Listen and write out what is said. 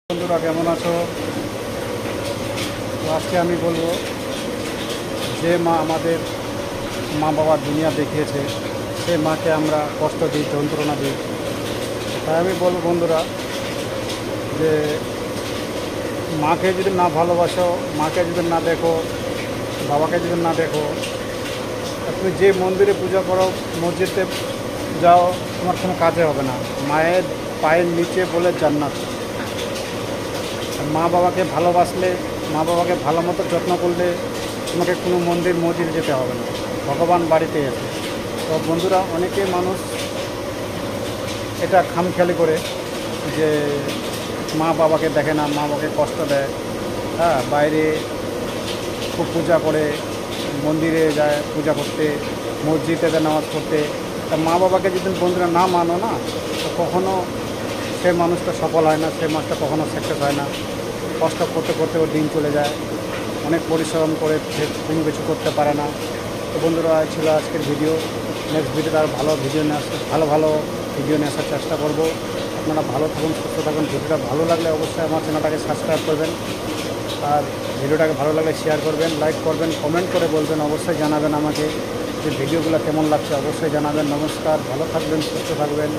বন্ধুরা কেমন আছো? তো আজকে আমি বলবো যে মা আমাদের মা বাবার দুনিয়া দেখিয়েছে সে মাকে আমরা কষ্ট দিই, যন্ত্রণা দিই। তাই আমি বলবো বন্ধুরা যে মাকে যদি না ভালোবাসো, মাকে যদি না দেখো, বাবাকে যদি না দেখো, তুমি যে মন্দিরে পূজা করো, মসজিদে যাও, তোমার কোনো কাজে হবে না। মায়ের পায়ের নিচে বলে জান্নাত। মা বাবাকে ভালোবাসলে, মা বাবাকে ভালো মতো যত্ন করলে তোমাকে কোনো মন্দির মসজিদ যেতে হবে না, ভগবান বাড়িতে এসে। তো বন্ধুরা, অনেকে মানুষ এটা খামখেয়ালি করে যে মা বাবাকে দেখে না, মা বাবাকে কষ্ট দেয়। হ্যাঁ, বাইরে খুব পূজা করে, মন্দিরে যায় পূজা করতে, মসজিদে যায় নামাজ পড়তে। তা মা বাবাকে যদি বন্ধুরা না মানো না, তো কখনো সে মানুষটা সফল হয় না, সে মানুষটা কখনো সাকসেস হয় না। কষ্ট করতে করতে ওর দিন চলে যায়, অনেক পরিশ্রম করে কোনো কিছু করতে পারে না। তো বন্ধুরা, ছিল আজকের ভিডিও। নেক্সট ভিডিওতে আরও ভালো ভিডিও নিয়ে ভালো ভালো ভিডিও নিয়ে আসার চেষ্টা করব। আপনারা ভালো থাকুন, সুস্থ থাকুন। ভিডিওটা ভালো লাগলে অবশ্যই আমার চ্যানেলটাকে সাবস্ক্রাইব করবেন, আর ভিডিওটাকে ভালো লাগলে শেয়ার করবেন, লাইক করবেন, কমেন্ট করে বলবেন। অবশ্যই জানাবেন আমাকে যে ভিডিওগুলো কেমন লাগছে, অবশ্যই জানাবেন। নমস্কার, ভালো থাকবেন, সুস্থ থাকবেন।